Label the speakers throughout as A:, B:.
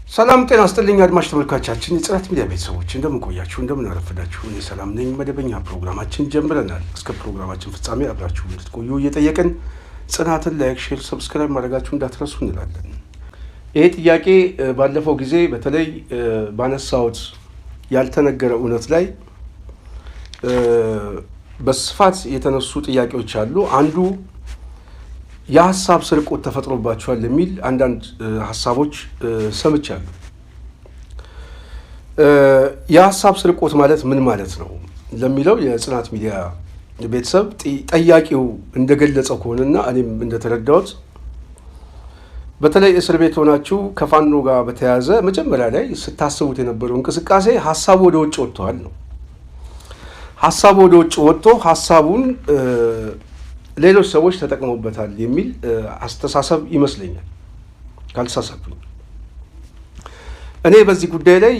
A: ሰላም ጤና ይስጥልኝ አድማጭ ተመልካቾቻችን የጽናት ሚዲያ ቤተሰቦች እንደምን ቆያችሁ እንደምን አረፈዳችሁ እኔ ሰላም ነኝ መደበኛ ፕሮግራማችን ጀምረናል እስከ ፕሮግራማችን ፍጻሜ አብራችሁ እንድትቆዩ እየጠየቅን ጽናትን ላይክ ሼር ሰብስክራይብ ማድረጋችሁ እንዳትረሱ እንላለን። ይሄ ጥያቄ ባለፈው ጊዜ በተለይ ባነሳውት ያልተነገረ እውነት ላይ በስፋት የተነሱ ጥያቄዎች አሉ። አንዱ የሐሳብ ስርቆት ተፈጥሮባቸዋል የሚል አንዳንድ ሐሳቦች ሰምቻለሁ። የሐሳብ ስርቆት ማለት ምን ማለት ነው ለሚለው የጽናት ሚዲያ ቤተሰብ ጠያቂው እንደገለጸው ከሆነና እኔም እንደተረዳሁት በተለይ እስር ቤት ሆናችሁ ከፋኖ ጋር በተያያዘ መጀመሪያ ላይ ስታስቡት የነበረው እንቅስቃሴ ሐሳቡ ወደ ውጭ ወጥቷል ነው። ሐሳቡ ወደ ውጭ ወጥቶ ሐሳቡን ሌሎች ሰዎች ተጠቅመውበታል የሚል አስተሳሰብ ይመስለኛል ካልተሳሳትኩኝ። እኔ በዚህ ጉዳይ ላይ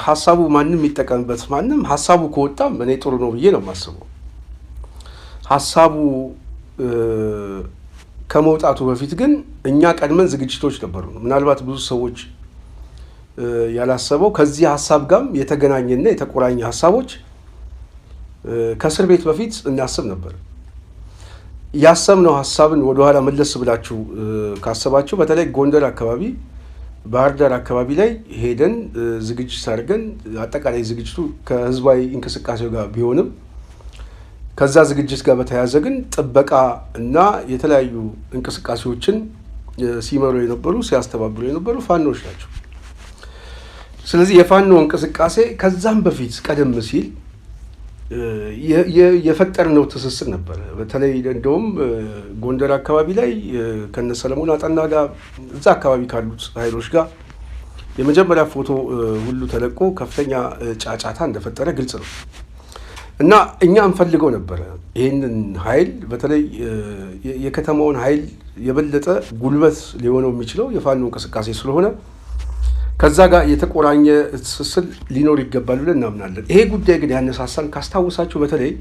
A: ሐሳቡ ማንም ይጠቀምበት ማንም ሐሳቡ ከወጣም እኔ ጥሩ ነው ብዬ ነው የማስበው። ሐሳቡ ከመውጣቱ በፊት ግን እኛ ቀድመን ዝግጅቶች ነበሩ። ምናልባት ብዙ ሰዎች ያላሰበው ከዚህ ሐሳብ ጋርም የተገናኘና የተቆራኘ ሐሳቦች ከእስር ቤት በፊት እናስብ ነበር። ያሰብነው ሐሳብን ወደኋላ መለስ ብላችሁ ካሰባችሁ በተለይ ጎንደር አካባቢ ባህር ዳር አካባቢ ላይ ሄደን ዝግጅት አድርገን አጠቃላይ ዝግጅቱ ከህዝባዊ እንቅስቃሴው ጋር ቢሆንም ከዛ ዝግጅት ጋር በተያያዘ ግን ጥበቃ እና የተለያዩ እንቅስቃሴዎችን ሲመሩ የነበሩ ሲያስተባብሩ የነበሩ ፋኖች ናቸው። ስለዚህ የፋኖ እንቅስቃሴ ከዛም በፊት ቀደም ሲል የፈጠርነው ትስስር ነበር። በተለይ እንደውም ጎንደር አካባቢ ላይ ከነ ሰለሞን አጠና ጋር እዛ አካባቢ ካሉት ኃይሎች ጋር የመጀመሪያ ፎቶ ሁሉ ተለቆ ከፍተኛ ጫጫታ እንደፈጠረ ግልጽ ነው እና እኛ እንፈልገው ነበረ ይህንን ኃይል በተለይ የከተማውን ኃይል የበለጠ ጉልበት ሊሆነው የሚችለው የፋኖ እንቅስቃሴ ስለሆነ ከዛ ጋር የተቆራኘ ትስስር ሊኖር ይገባል ብለን እናምናለን። ይሄ ጉዳይ ግን ያነሳሳን ካስታወሳችሁ በተለይ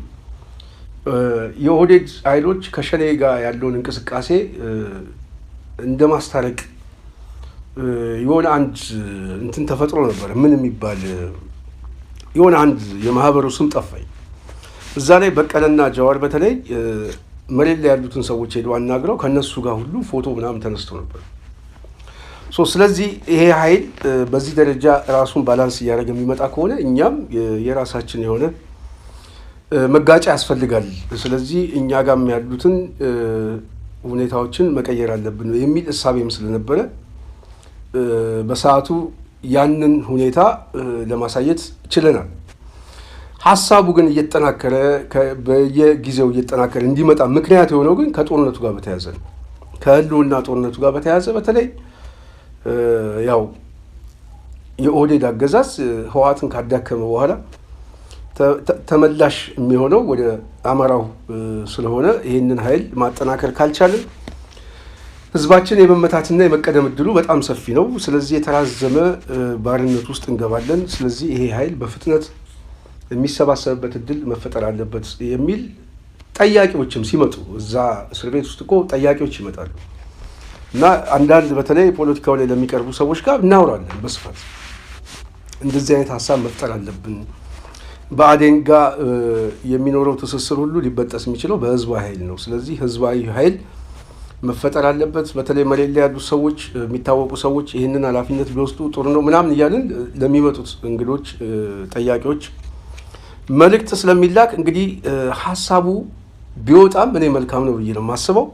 A: የኦህዴድ ኃይሎች ከሸኔ ጋር ያለውን እንቅስቃሴ እንደማስታረቅ የሆነ አንድ እንትን ተፈጥሮ ነበር። ምን የሚባል የሆነ አንድ የማህበሩ ስም ጠፋኝ። እዛ ላይ በቀለና ጀዋር በተለይ መሬት ላይ ያሉትን ሰዎች ሄደው አናግረው ከነሱ ጋር ሁሉ ፎቶ ምናምን ተነስቶ ነበር። ስለዚህ ይሄ ኃይል በዚህ ደረጃ ራሱን ባላንስ እያደረገ የሚመጣ ከሆነ እኛም የራሳችን የሆነ መጋጫ ያስፈልጋል። ስለዚህ እኛ ጋርም ያሉትን ሁኔታዎችን መቀየር አለብን የሚል እሳቤም ስለነበረ በሰዓቱ ያንን ሁኔታ ለማሳየት ችለናል። ሐሳቡ ግን እየተጠናከረ በየጊዜው እየተጠናከረ እንዲመጣ ምክንያት የሆነው ግን ከጦርነቱ ጋር በተያያዘ ነው። ከህልውና ጦርነቱ ጋር በተያያዘ በተለይ ያው የኦህዴድ አገዛዝ ህወሓትን ካዳከመ በኋላ ተመላሽ የሚሆነው ወደ አማራው ስለሆነ ይህንን ኃይል ማጠናከር ካልቻልን ህዝባችን የመመታትና የመቀደም እድሉ በጣም ሰፊ ነው። ስለዚህ የተራዘመ ባርነት ውስጥ እንገባለን። ስለዚህ ይሄ ኃይል በፍጥነት የሚሰባሰብበት እድል መፈጠር አለበት የሚል ጠያቂዎችም ሲመጡ እዛ እስር ቤት ውስጥ እኮ ጠያቂዎች ይመጣሉ እና አንዳንድ በተለይ ፖለቲካው ላይ ለሚቀርቡ ሰዎች ጋር እናወራለን በስፋት እንደዚህ አይነት ሐሳብ መፍጠር አለብን። በአዴን ጋር የሚኖረው ትስስር ሁሉ ሊበጠስ የሚችለው በህዝባዊ ኃይል ነው። ስለዚህ ህዝባዊ ኃይል መፈጠር አለበት። በተለይ መሬት ላይ ያሉት ሰዎች የሚታወቁ ሰዎች ይህንን ኃላፊነት ቢወስዱ ጥሩ ነው ምናምን እያልን ለሚመጡት እንግዶች ጠያቂዎች መልእክት ስለሚላክ እንግዲህ ሐሳቡ ቢወጣም እኔ መልካም ነው ብዬ ነው የማስበው።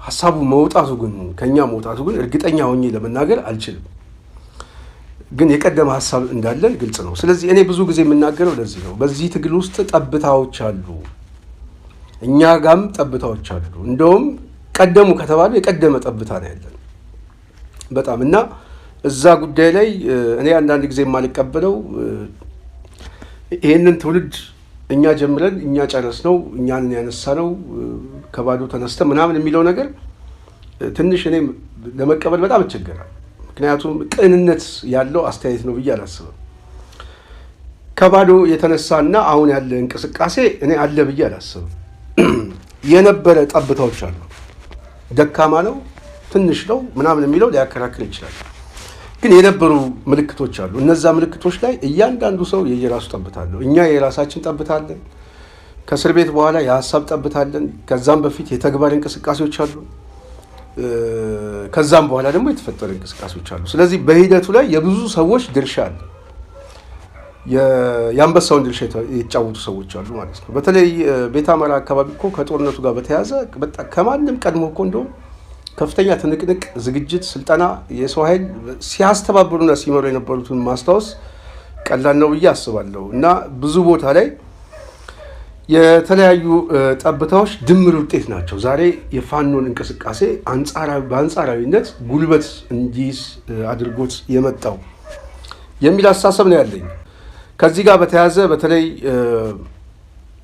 A: ሐሳቡ መውጣቱ ግን ከኛ መውጣቱ ግን እርግጠኛ ሆኜ ለመናገር አልችልም። ግን የቀደመ ሐሳብ እንዳለን ግልጽ ነው። ስለዚህ እኔ ብዙ ጊዜ የምናገረው ለዚህ ነው። በዚህ ትግል ውስጥ ጠብታዎች አሉ፣ እኛ ጋም ጠብታዎች አሉ። እንደውም ቀደሙ ከተባሉ የቀደመ ጠብታ ነው ያለን በጣም እና እዛ ጉዳይ ላይ እኔ አንዳንድ ጊዜ የማልቀበለው ይሄንን ትውልድ እኛ ጀምረን እኛ ጨረስነው እኛን ያነሳነው ከባዶ ተነስተ ምናምን የሚለው ነገር ትንሽ እኔ ለመቀበል በጣም እቸገራለሁ። ምክንያቱም ቅንነት ያለው አስተያየት ነው ብዬ አላስብም። ከባዶ የተነሳና አሁን ያለ እንቅስቃሴ እኔ አለ ብዬ አላስብም። የነበረ ጠብታዎች አሉ። ደካማ ነው ትንሽ ነው ምናምን የሚለው ሊያከራክር ይችላል። ግን የነበሩ ምልክቶች አሉ። እነዛ ምልክቶች ላይ እያንዳንዱ ሰው የየራሱ ጠብታ አለው። እኛ የራሳችን ጠብታ አለን። ከእስር ቤት በኋላ የሀሳብ ጠብታ አለን። ከዛም በፊት የተግባር እንቅስቃሴዎች አሉ። ከዛም በኋላ ደግሞ የተፈጠሩ እንቅስቃሴዎች አሉ። ስለዚህ በሂደቱ ላይ የብዙ ሰዎች ድርሻ አለ። የአንበሳውን ድርሻ የተጫወቱ ሰዎች አሉ ማለት ነው። በተለይ ቤተ አማራ አካባቢ እኮ ከጦርነቱ ጋር በተያያዘ በጣም ከማንም ቀድሞ እኮ እንደውም ከፍተኛ ትንቅንቅ፣ ዝግጅት፣ ስልጠና፣ የሰው ኃይል ሲያስተባብሩና ሲመሩ የነበሩትን ማስታወስ ቀላል ነው ብዬ አስባለሁ። እና ብዙ ቦታ ላይ የተለያዩ ጠብታዎች ድምር ውጤት ናቸው ዛሬ የፋኖን እንቅስቃሴ በአንጻራዊነት ጉልበት እንዲይዝ አድርጎት የመጣው የሚል አስተሳሰብ ነው ያለኝ። ከዚህ ጋር በተያያዘ በተለይ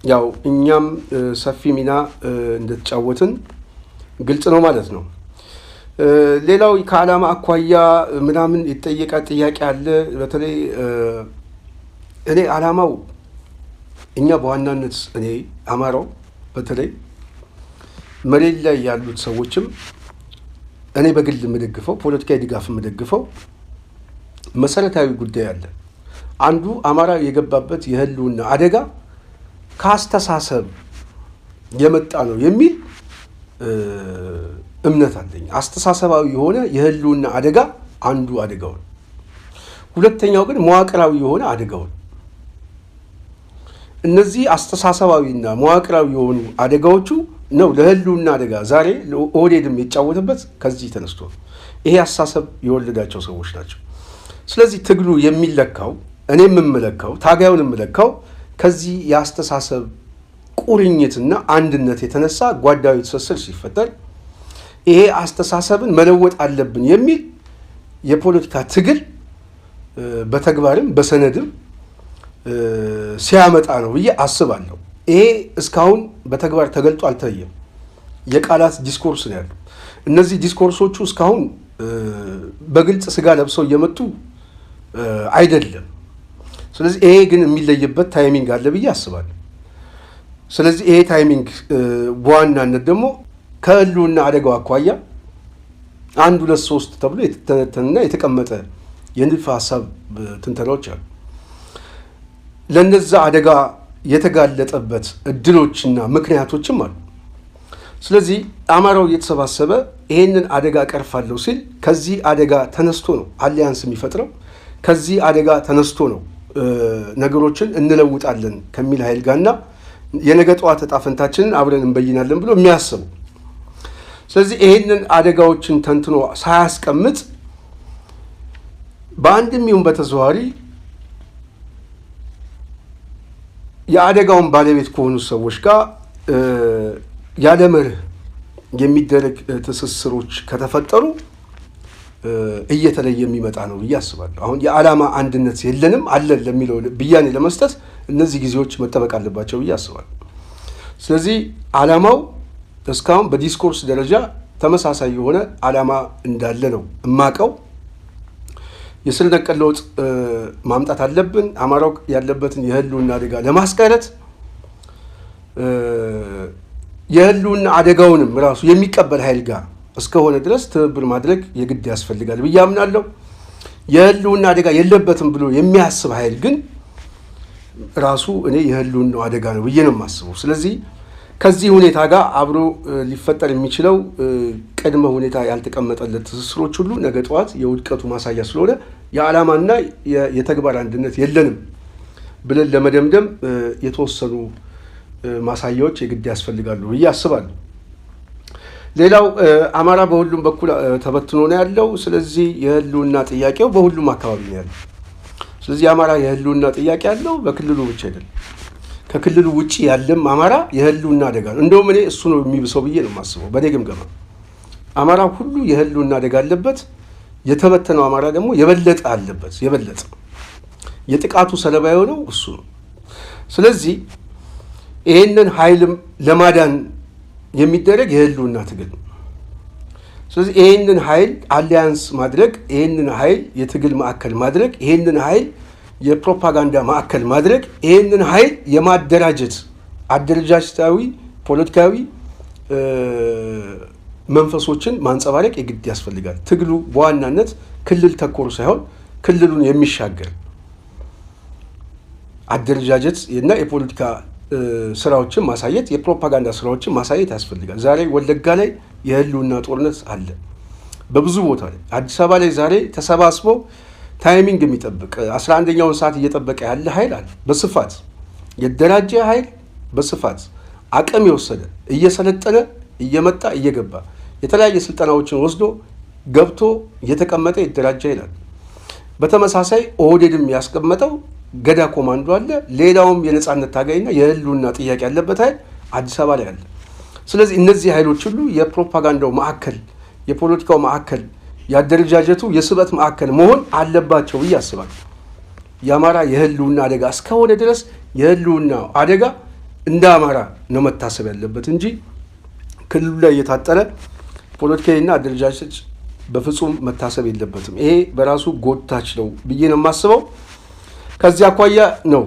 A: ያው እኛም ሰፊ ሚና እንደተጫወትን ግልጽ ነው ማለት ነው። ሌላው ከዓላማ አኳያ ምናምን የተጠየቀ ጥያቄ አለ። በተለይ እኔ ዓላማው እኛ በዋናነት እኔ አማራው በተለይ መሬት ላይ ያሉት ሰዎችም እኔ በግል የምደግፈው ፖለቲካዊ ድጋፍ የምደግፈው መሰረታዊ ጉዳይ አለ። አንዱ አማራ የገባበት የህልውና አደጋ ከአስተሳሰብ የመጣ ነው የሚል እምነት አለኝ። አስተሳሰባዊ የሆነ የህልውና አደጋ አንዱ አደጋውን፣ ሁለተኛው ግን መዋቅራዊ የሆነ አደጋውን። እነዚህ አስተሳሰባዊና መዋቅራዊ የሆኑ አደጋዎቹ ነው ለህልውና አደጋ ዛሬ ኦህዴድም የተጫወተበት ከዚህ ተነስቶ ይሄ አስተሳሰብ የወለዳቸው ሰዎች ናቸው። ስለዚህ ትግሉ የሚለካው እኔ የምመለካው ታጋዩን የምለካው ከዚህ የአስተሳሰብ ቁርኝትና አንድነት የተነሳ ጓዳዊ ትስስር ሲፈጠር ይሄ አስተሳሰብን መለወጥ አለብን የሚል የፖለቲካ ትግል በተግባርም በሰነድም ሲያመጣ ነው ብዬ አስባለሁ። ይሄ እስካሁን በተግባር ተገልጦ አልታየም። የቃላት ዲስኮርስ ነው ያለው። እነዚህ ዲስኮርሶቹ እስካሁን በግልጽ ስጋ ለብሰው እየመጡ አይደለም። ስለዚህ ይሄ ግን የሚለይበት ታይሚንግ አለ ብዬ አስባለሁ። ስለዚህ ይሄ ታይሚንግ በዋናነት ደግሞ ከህልውና አደጋው አኳያ 1 2 3 ተብሎ የተተነተነና የተቀመጠ የንድፈ ሀሳብ ትንተናዎች አሉ። ለነዛ አደጋ የተጋለጠበት እድሎችና ምክንያቶችም አሉ። ስለዚህ አማራው እየተሰባሰበ ይሄንን አደጋ ቀርፋለሁ ሲል ከዚህ አደጋ ተነስቶ ነው አሊያንስ የሚፈጥረው። ከዚህ አደጋ ተነስቶ ነው ነገሮችን እንለውጣለን ከሚል ኃይል ጋርና የነገ ጠዋት ዕጣ ፈንታችንን አብረን እንበይናለን ብሎ የሚያስቡ። ስለዚህ ይሄንን አደጋዎችን ተንትኖ ሳያስቀምጥ በአንድም ይሁን በተዘዋዋሪ የአደጋውን ባለቤት ከሆኑ ሰዎች ጋር ያለ መርህ የሚደረግ ትስስሮች ከተፈጠሩ እየተለየ የሚመጣ ነው ብዬ አስባለሁ። አሁን የዓላማ አንድነት የለንም አለን ለሚለው ብያኔ ለመስጠት እነዚህ ጊዜዎች መጠበቅ አለባቸው ብዬ አስባለሁ። ስለዚህ ዓላማው እስካሁን በዲስኮርስ ደረጃ ተመሳሳይ የሆነ ዓላማ እንዳለ ነው እማቀው። የስር ነቀል ለውጥ ማምጣት አለብን። አማራው ያለበትን የህልውና አደጋ ለማስቀረት የህልውና አደጋውንም ራሱ የሚቀበል ኃይል ጋር እስከሆነ ድረስ ትብብር ማድረግ የግድ ያስፈልጋል ብዬ አምናለሁ። የህልውና አደጋ የለበትም ብሎ የሚያስብ ኃይል ግን ራሱ እኔ የህልውናው አደጋ ነው ብዬ ነው የማስበው። ስለዚህ ከዚህ ሁኔታ ጋር አብሮ ሊፈጠር የሚችለው ቅድመ ሁኔታ ያልተቀመጠለት ትስስሮች ሁሉ ነገ ጠዋት የውድቀቱ ማሳያ ስለሆነ የዓላማና የተግባር አንድነት የለንም ብለን ለመደምደም የተወሰኑ ማሳያዎች የግድ ያስፈልጋሉ ብዬ አስባለሁ። ሌላው አማራ በሁሉም በኩል ተበትኖ ነው ያለው። ስለዚህ የህልውና ጥያቄው በሁሉም አካባቢ ነው ያለው። ስለዚህ አማራ የህልውና ጥያቄ ያለው በክልሉ ብቻ አይደለም፣ ከክልሉ ውጪ ያለም አማራ የህልውና አደጋ ነው። እንደውም እኔ እሱ ነው የሚብሰው ብዬ ነው የማስበው። በእኔ ግምገማ አማራ ሁሉ የህልውና አደጋ አለበት። የተበተነው አማራ ደግሞ የበለጠ አለበት። የበለጠ የጥቃቱ ሰለባ የሆነው እሱ ነው። ስለዚህ ይህንን ኃይልም ለማዳን የሚደረግ የህልውና ትግል ነው። ስለዚህ ይህንን ኃይል አሊያንስ ማድረግ፣ ይህንን ኃይል የትግል ማዕከል ማድረግ፣ ይህንን ኃይል የፕሮፓጋንዳ ማዕከል ማድረግ፣ ይህንን ኃይል የማደራጀት አደረጃጀታዊ፣ ፖለቲካዊ መንፈሶችን ማንጸባረቅ የግድ ያስፈልጋል። ትግሉ በዋናነት ክልል ተኮር ሳይሆን ክልሉን የሚሻገር አደረጃጀት እና የፖለቲካ ስራዎችን ማሳየት፣ የፕሮፓጋንዳ ስራዎችን ማሳየት ያስፈልጋል። ዛሬ ወለጋ ላይ የህልውና ጦርነት አለ። በብዙ ቦታ ላይ አዲስ አበባ ላይ ዛሬ ተሰባስቦ ታይሚንግ የሚጠብቅ 11ኛውን ሰዓት እየጠበቀ ያለ ኃይል አለ። በስፋት የደራጀ ኃይል በስፋት አቅም የወሰደ እየሰለጠነ እየመጣ እየገባ የተለያየ ስልጠናዎችን ወስዶ ገብቶ እየተቀመጠ የደራጀ ኃይል አለ። በተመሳሳይ ኦህዴድም ያስቀመጠው ገዳ ኮማንዶ አለ። ሌላውም የነጻነት ታጋይና የህልውና ጥያቄ ያለበት ኃይል አዲስ አበባ ላይ አለ። ስለዚህ እነዚህ ኃይሎች ሁሉ የፕሮፓጋንዳው ማዕከል፣ የፖለቲካው ማዕከል፣ የአደረጃጀቱ የስበት ማዕከል መሆን አለባቸው ብዬ አስባለሁ። የአማራ የህልውና አደጋ እስከሆነ ድረስ የህልውና አደጋ እንደ አማራ ነው መታሰብ ያለበት እንጂ ክልሉ ላይ የታጠረ ፖለቲካዊና አደረጃጀት በፍጹም መታሰብ የለበትም። ይሄ በራሱ ጎታች ነው ብዬ ነው የማስበው። ከዚህ አኳያ ነው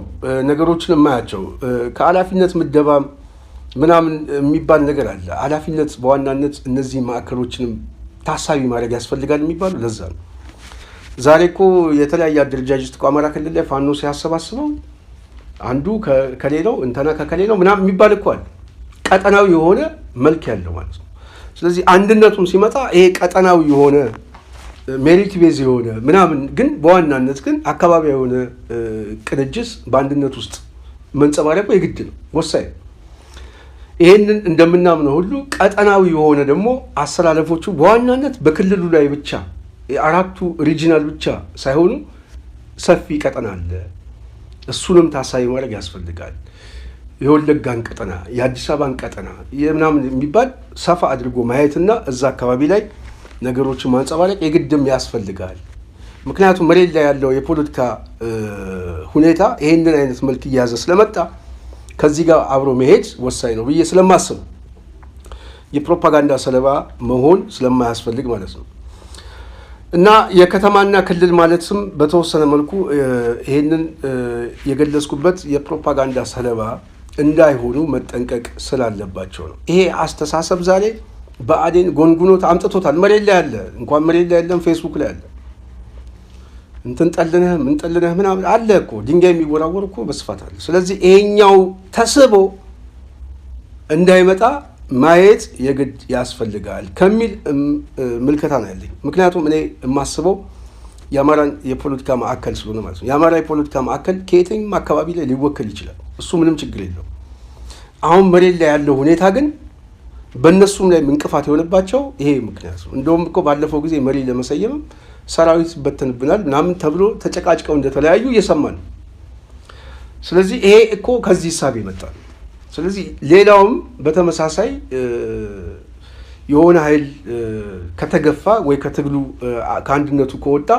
A: ነገሮችን የማያቸው። ከኃላፊነት ምደባ ምናምን የሚባል ነገር አለ። ኃላፊነት በዋናነት እነዚህ ማዕከሎችንም ታሳቢ ማድረግ ያስፈልጋል የሚባሉ ለዛ ነው። ዛሬ እኮ የተለያየ አደረጃጀት እኮ አማራ ክልል ላይ ፋኖ ሲያሰባስበው አንዱ ከሌላው እንተና ከሌላው ምናምን የሚባል እኮ አለ። ቀጠናዊ የሆነ መልክ ያለው ማለት ነው። ስለዚህ አንድነቱም ሲመጣ ይሄ ቀጠናዊ የሆነ ሜሪት ቤዝ የሆነ ምናምን ግን በዋናነት ግን አካባቢ የሆነ ቅንጅት በአንድነት ውስጥ መንጸባረቁ የግድ ነው፣ ወሳኝ። ይህንን እንደምናምነው ሁሉ ቀጠናዊ የሆነ ደግሞ አሰላለፎቹ በዋናነት በክልሉ ላይ ብቻ አራቱ ሪጂናል ብቻ ሳይሆኑ ሰፊ ቀጠና አለ። እሱንም ታሳቢ ማድረግ ያስፈልጋል። የወለጋን ቀጠና፣ የአዲስ አበባን ቀጠና ምናምን የሚባል ሰፋ አድርጎ ማየትና እዛ አካባቢ ላይ ነገሮችን ማንጸባረቅ የግድም ያስፈልጋል። ምክንያቱም መሬት ላይ ያለው የፖለቲካ ሁኔታ ይህንን አይነት መልክ እየያዘ ስለመጣ ከዚህ ጋር አብሮ መሄድ ወሳኝ ነው ብዬ ስለማስብ የፕሮፓጋንዳ ሰለባ መሆን ስለማያስፈልግ ማለት ነው። እና የከተማና ክልል ማለትም በተወሰነ መልኩ ይህንን የገለጽኩበት የፕሮፓጋንዳ ሰለባ እንዳይሆኑ መጠንቀቅ ስላለባቸው ነው። ይሄ አስተሳሰብ ዛሬ ብአዴን ጎንጉኖት አምጥቶታል። መሬት ላይ ያለ እንኳን መሬት ላይ ያለም ፌስቡክ ላይ ያለ እንትን ጠልነህ ምን ጠልነህ ምናምን አለ እኮ ድንጋይ የሚወራወር እኮ በስፋት አለ። ስለዚህ ይሄኛው ተስቦ እንዳይመጣ ማየት የግድ ያስፈልጋል ከሚል ምልከታ ነው ያለኝ። ምክንያቱም እኔ የማስበው የአማራን የፖለቲካ ማዕከል ስለሆነ ማለት ነው። የአማራ የፖለቲካ ማዕከል ከየትኛውም አካባቢ ላይ ሊወከል ይችላል። እሱ ምንም ችግር የለው። አሁን መሬት ላይ ያለው ሁኔታ ግን በእነሱም ላይ እንቅፋት የሆነባቸው ይሄ ምክንያት ነው። እንደውም እኮ ባለፈው ጊዜ መሪ ለመሰየም ሰራዊት ይበተንብናል ምናምን ተብሎ ተጨቃጭቀው እንደተለያዩ እየሰማን ነው። ስለዚህ ይሄ እኮ ከዚህ ሂሳብ ይመጣል። ስለዚህ ሌላውም በተመሳሳይ የሆነ ኃይል ከተገፋ ወይ ከትግሉ ከአንድነቱ ከወጣ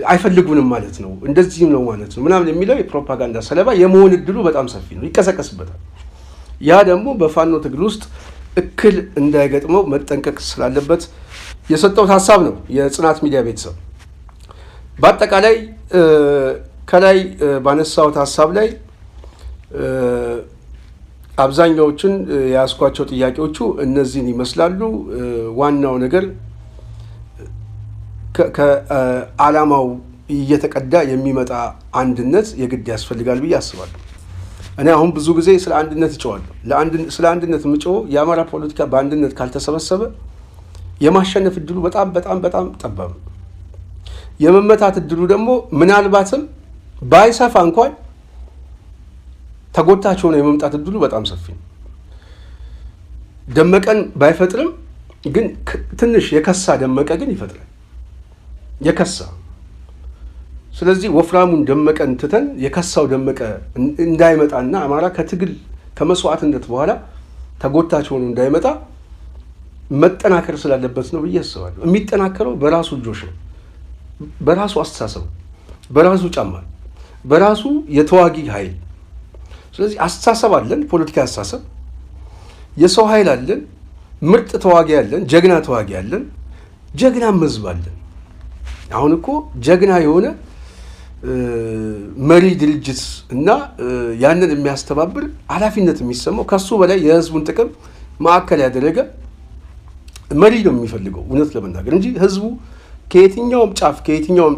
A: አይፈልጉንም ማለት ነው፣ እንደዚህም ነው ማለት ነው ምናምን የሚለው የፕሮፓጋንዳ ሰለባ የመሆን እድሉ በጣም ሰፊ ነው፣ ይቀሰቀስበታል። ያ ደግሞ በፋኖ ትግል ውስጥ እክል እንዳይገጥመው መጠንቀቅ ስላለበት የሰጠሁት ሀሳብ ነው። የጽናት ሚዲያ ቤተሰብ በአጠቃላይ ከላይ ባነሳሁት ሀሳብ ላይ አብዛኛዎቹን የያዝኳቸው ጥያቄዎቹ እነዚህን ይመስላሉ። ዋናው ነገር ከዓላማው እየተቀዳ የሚመጣ አንድነት የግድ ያስፈልጋል ብዬ አስባለሁ። እኔ አሁን ብዙ ጊዜ ስለ አንድነት እጨዋለሁ። ስለ አንድነት የምጨው የአማራ ፖለቲካ በአንድነት ካልተሰበሰበ የማሸነፍ እድሉ በጣም በጣም በጣም ጠባብ ነው። የመመታት እድሉ ደግሞ ምናልባትም ባይሰፋ እንኳን ተጎታች ሆኖ የመምጣት እድሉ በጣም ሰፊ ነው። ደመቀን ባይፈጥርም ግን ትንሽ የከሳ ደመቀ ግን ይፈጥራል፣ የከሳ። ስለዚህ ወፍራሙን ደመቀን ትተን የከሳው ደመቀ እንዳይመጣና አማራ ከትግል ከመስዋዕትነት በኋላ ተጎታች ሆኖ እንዳይመጣ መጠናከር ስላለበት ነው ብዬ አስባለሁ። የሚጠናከረው በራሱ እጆች ነው፣ በራሱ አስተሳሰብ፣ በራሱ ጫማ፣ በራሱ የተዋጊ ኃይል። ስለዚህ አስተሳሰብ አለን፣ ፖለቲካ አስተሳሰብ፣ የሰው ኃይል አለን፣ ምርጥ ተዋጊ አለን፣ ጀግና ተዋጊ አለን፣ ጀግና ህዝብ አለን። አሁን እኮ ጀግና የሆነ መሪ ድርጅት እና ያንን የሚያስተባብር ኃላፊነት የሚሰማው ከሱ በላይ የህዝቡን ጥቅም ማዕከል ያደረገ መሪ ነው የሚፈልገው እውነት ለመናገር እንጂ ህዝቡ ከየትኛውም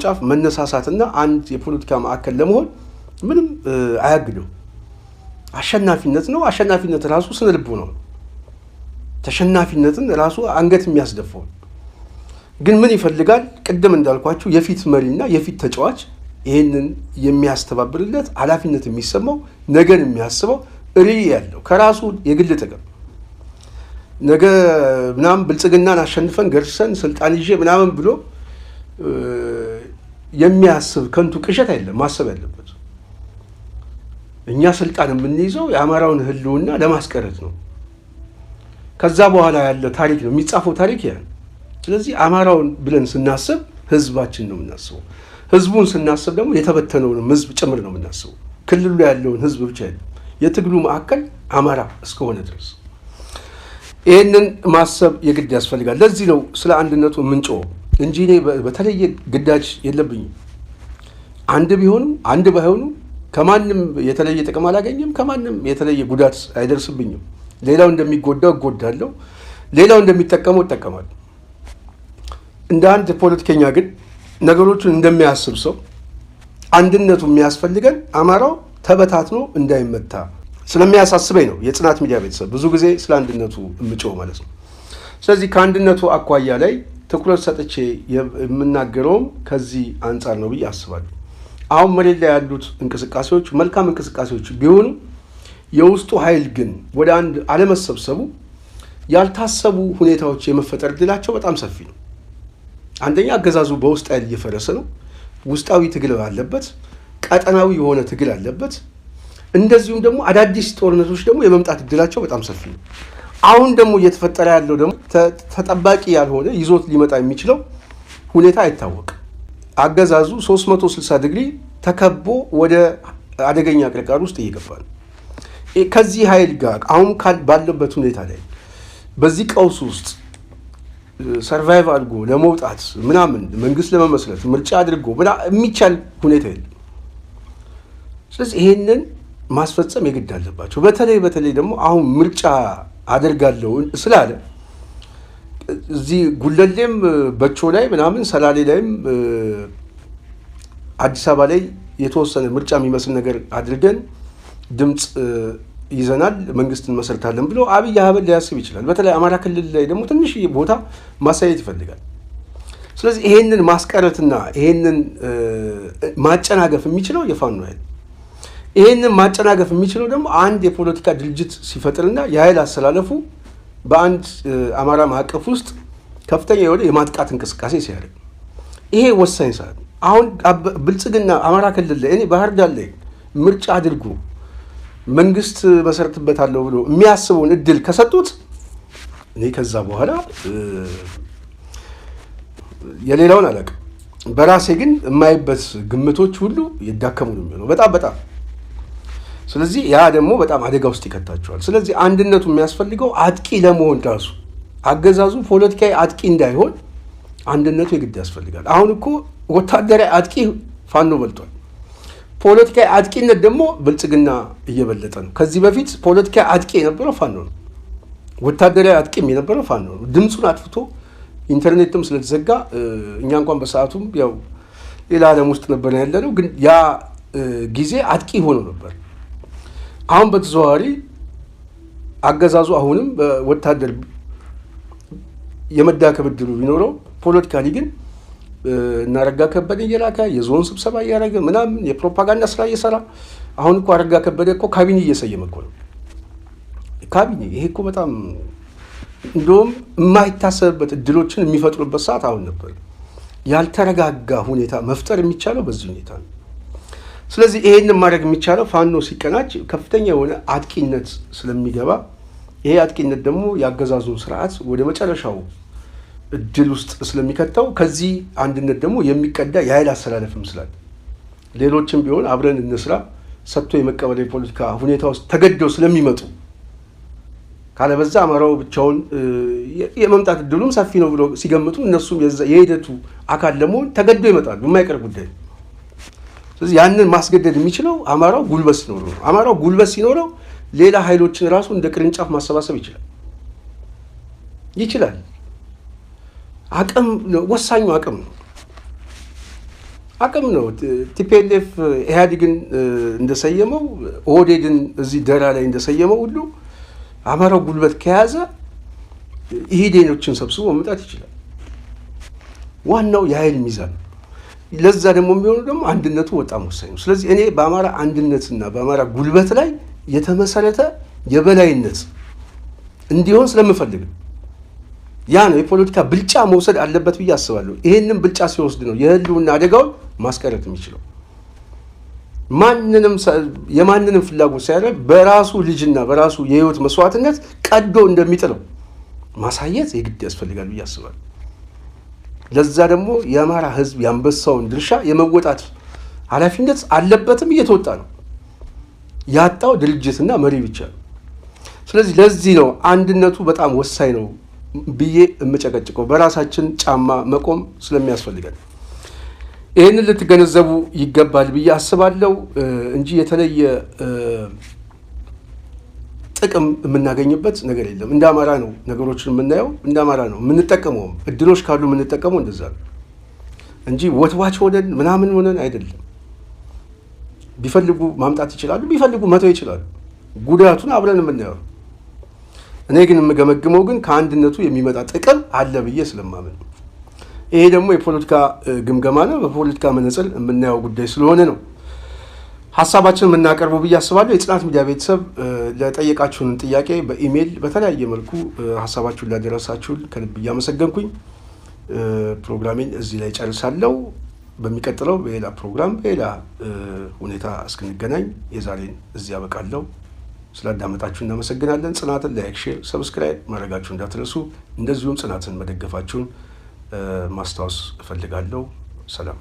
A: ጫፍ መነሳሳትና አንድ የፖለቲካ ማዕከል ለመሆን ምንም አያግደው። አሸናፊነት ነው። አሸናፊነት ራሱ ስነ ልቦና ነው። ተሸናፊነትን ራሱ አንገት የሚያስደፋው ግን ምን ይፈልጋል? ቅድም እንዳልኳችሁ የፊት መሪና የፊት ተጫዋች ይህንን የሚያስተባብርለት ኃላፊነት የሚሰማው ነገን የሚያስበው ርዕይ ያለው ከራሱ የግል ጥቅም ነገ ምናምን ብልጽግናን አሸንፈን ገርሰን ስልጣን ይዤ ምናምን ብሎ የሚያስብ ከንቱ ቅዠት አይደለም ማሰብ ያለበት። እኛ ስልጣን የምንይዘው የአማራውን ህልውና ለማስቀረት ነው። ከዛ በኋላ ያለ ታሪክ ነው የሚጻፈው ታሪክ ያ። ስለዚህ አማራውን ብለን ስናስብ ህዝባችን ነው የምናስበው። ህዝቡን ስናስብ ደግሞ የተበተነውን ህዝብ ጭምር ነው የምናስበው። ክልሉ ያለውን ህዝብ ብቻ አይደለም። የትግሉ ማዕከል አማራ እስከሆነ ድረስ ይህንን ማሰብ የግድ ያስፈልጋል። ለዚህ ነው ስለ አንድነቱ የምንጮኸው እንጂ እኔ በተለየ ግዳጅ የለብኝም። አንድ ቢሆኑ አንድ ባይሆኑ ከማንም የተለየ ጥቅም አላገኝም። ከማንም የተለየ ጉዳት አይደርስብኝም። ሌላው እንደሚጎዳው እጎዳለሁ፣ ሌላው እንደሚጠቀመው እጠቀማለሁ። እንደ አንድ ፖለቲከኛ ግን ነገሮቹን እንደሚያስብ ሰው አንድነቱ የሚያስፈልገን አማራው ተበታትኖ እንዳይመታ ስለሚያሳስበኝ ነው የጽናት ሚዲያ ቤተሰብ ብዙ ጊዜ ስለ አንድነቱ የምጮህ ማለት ነው። ስለዚህ ከአንድነቱ አኳያ ላይ ትኩረት ሰጥቼ የምናገረውም ከዚህ አንጻር ነው ብዬ አስባለሁ። አሁን መሬት ላይ ያሉት እንቅስቃሴዎች መልካም እንቅስቃሴዎች ቢሆኑ የውስጡ ኃይል ግን ወደ አንድ አለመሰብሰቡ ያልታሰቡ ሁኔታዎች የመፈጠር ዕድላቸው በጣም ሰፊ ነው። አንደኛ አገዛዙ በውስጥ ኃይል እየፈረሰ ነው። ውስጣዊ ትግል አለበት፣ ቀጠናዊ የሆነ ትግል አለበት። እንደዚሁም ደግሞ አዳዲስ ጦርነቶች ደግሞ የመምጣት ዕድላቸው በጣም ሰፊ ነው። አሁን ደግሞ እየተፈጠረ ያለው ደግሞ ተጠባቂ ያልሆነ ይዞት ሊመጣ የሚችለው ሁኔታ አይታወቅም። አገዛዙ 360 ዲግሪ ተከቦ ወደ አደገኛ ቅርቃር ውስጥ እየገባ ነው። ከዚህ ኃይል ጋር አሁን ባለበት ሁኔታ ላይ በዚህ ቀውስ ውስጥ ሰርቫይቭ አድርጎ ለመውጣት ምናምን መንግስት ለመመስረት ምርጫ አድርጎ የሚቻል ሁኔታ የለም። ስለዚህ ይሄንን ማስፈጸም የግድ አለባቸው። በተለይ ደግሞ አሁን ምርጫ አደርጋለሁ ስላለ እዚህ ጉለሌም በቾ ላይ ምናምን ሰላሌ ላይም አዲስ አበባ ላይ የተወሰነ ምርጫ የሚመስል ነገር አድርገን ድምፅ ይዘናል መንግስትን መሰርታለን ብሎ አብይ አህመድ ሊያስብ ይችላል። በተለይ አማራ ክልል ላይ ደግሞ ትንሽ ቦታ ማሳየት ይፈልጋል። ስለዚህ ይሄንን ማስቀረትና ይሄንን ማጨናገፍ የሚችለው የፋኖ ኃይል፣ ይሄንን ማጨናገፍ የሚችለው ደግሞ አንድ የፖለቲካ ድርጅት ሲፈጥርና የኃይል አሰላለፉ በአንድ አማራ ማዕቀፍ ውስጥ ከፍተኛ የሆነ የማጥቃት እንቅስቃሴ ሲያደርግ ይሄ ወሳኝ ሰዓት። አሁን ብልጽግና አማራ ክልል ላይ እኔ ባህር ዳር ላይ ምርጫ አድርጎ መንግስት መሰረትበታለሁ ብሎ የሚያስበውን እድል ከሰጡት እኔ ከዛ በኋላ የሌላውን አላውቅም። በራሴ ግን የማይበት ግምቶች ሁሉ ይዳከሙ ነው የሚሆነው በጣም። ስለዚህ ያ ደግሞ በጣም አደጋ ውስጥ ይከታቸዋል። ስለዚህ አንድነቱ የሚያስፈልገው አጥቂ ለመሆን ራሱ አገዛዙ ፖለቲካዊ አጥቂ እንዳይሆን አንድነቱ የግድ ያስፈልጋል። አሁን እኮ ወታደራዊ አጥቂ ፋኖ በልጧል። ፖለቲካዊ አጥቂነት ደግሞ ብልጽግና እየበለጠ ነው። ከዚህ በፊት ፖለቲካዊ አጥቂ የነበረው ፋኖ ነው። ወታደራዊ አጥቂም የነበረው ፋኖ ነው። ድምፁን አጥፍቶ ኢንተርኔትም ስለተዘጋ እኛ እንኳን በሰዓቱም ያው ሌላ ዓለም ውስጥ ነበር ያለነው፣ ግን ያ ጊዜ አጥቂ ሆኖ ነበር። አሁን በተዘዋዋሪ አገዛዙ አሁንም በወታደር የመዳከም ዕድሉ ቢኖረው ፖለቲካሊ ግን እናረጋ ከበደ እየላከ የዞን ስብሰባ እያደረገ ምናምን የፕሮፓጋንዳ ስራ እየሰራ አሁን እኮ አረጋ ከበደ እኮ ካቢኔ እየሰየመ እኮ ነው። ካቢኔ ይሄ እኮ በጣም እንደውም የማይታሰብበት እድሎችን የሚፈጥሩበት ሰዓት አሁን ነበር። ያልተረጋጋ ሁኔታ መፍጠር የሚቻለው በዚህ ሁኔታ ነው። ስለዚህ ይሄንን ማድረግ የሚቻለው ፋኖ ሲቀናጅ ከፍተኛ የሆነ አጥቂነት ስለሚገባ ይሄ አጥቂነት ደግሞ የአገዛዙን ስርዓት ወደ መጨረሻው እድል ውስጥ ስለሚከተው ከዚህ አንድነት ደግሞ የሚቀዳ የኃይል አሰላለፍም ስላለ ሌሎችም ቢሆን አብረን እንስራ ሰጥቶ የመቀበል የፖለቲካ ሁኔታ ውስጥ ተገደው ስለሚመጡ ካለበዛ አማራው ብቻውን የመምጣት እድሉም ሰፊ ነው ብሎ ሲገምቱ እነሱም የሂደቱ አካል ለመሆን ተገደው ይመጣሉ። የማይቀር ጉዳይ። ስለዚህ ያንን ማስገደድ የሚችለው አማራው ጉልበት ሲኖረው ነው። አማራው ጉልበት ሲኖረው ሌላ ኃይሎችን ራሱ እንደ ቅርንጫፍ ማሰባሰብ ይችላል። አቅም ወሳኙ አቅም ነው። ቲፒኤልኤፍ ኢህአዴግን እንደሰየመው ኦህዴድን እዚህ ደራ ላይ እንደሰየመው ሁሉ አማራው ጉልበት ከያዘ ኢህዴኖችን ሰብስቦ መምጣት ይችላል። ዋናው የኃይል ሚዛን። ለዛ ደግሞ የሚሆነው ደግሞ አንድነቱ በጣም ወሳኝ ነው። ስለዚህ እኔ በአማራ አንድነትና በአማራ ጉልበት ላይ የተመሰረተ የበላይነት እንዲሆን ስለምፈልግ ያ ነው የፖለቲካ ብልጫ መውሰድ አለበት ብዬ አስባለሁ። ይሄንን ብልጫ ሲወስድ ነው የህልውና አደጋውን ማስቀረት የሚችለው። የማንንም ፍላጎት ሳይሆን በራሱ ልጅና በራሱ የህይወት መስዋዕትነት ቀዶ እንደሚጥለው ማሳየት የግድ ያስፈልጋል ብዬ አስባለሁ። ለዛ ደግሞ የአማራ ህዝብ የአንበሳውን ድርሻ የመወጣት ኃላፊነት አለበትም፣ እየተወጣ ነው። ያጣው ድርጅትና መሪ ብቻ ነው። ስለዚህ ለዚህ ነው አንድነቱ በጣም ወሳኝ ነው ብዬ የምጨቀጭቀው። በራሳችን ጫማ መቆም ስለሚያስፈልገን ይህንን ልትገነዘቡ ይገባል ብዬ አስባለሁ እንጂ የተለየ ጥቅም የምናገኝበት ነገር የለም። እንደ አማራ ነው ነገሮችን የምናየው፣ እንደ አማራ ነው የምንጠቀመውም። እድሎች ካሉ የምንጠቀመው እንደዛ ነው እንጂ ወትዋች ሆነን ምናምን ሆነን አይደለም። ቢፈልጉ ማምጣት ይችላሉ፣ ቢፈልጉ መተው ይችላሉ። ጉዳቱን አብረን የምናየው። እኔ ግን የምገመግመው ግን ከአንድነቱ የሚመጣ ጥቅም አለ ብዬ ስለማምን፣ ይሄ ደግሞ የፖለቲካ ግምገማ ነው፣ በፖለቲካ መነጽር የምናየው ጉዳይ ስለሆነ ነው ሀሳባችን የምናቀርበው ብዬ አስባለሁ። የጽናት ሚዲያ ቤተሰብ ለጠየቃችሁን ጥያቄ በኢሜይል በተለያየ መልኩ ሀሳባችሁን ላደረሳችሁን ከልብ እያመሰገንኩኝ ፕሮግራሜን እዚህ ላይ ጨርሳለሁ። በሚቀጥለው በሌላ ፕሮግራም በሌላ ሁኔታ እስክንገናኝ የዛሬን እዚህ ያበቃለሁ። ስላዳመጣችሁ እናመሰግናለን። ጽናትን ላይክ፣ ሼር፣ ሰብስክራይብ ማድረጋችሁ እንዳትረሱ። እንደዚሁም ጽናትን መደገፋችሁን ማስታወስ እፈልጋለሁ። ሰላም።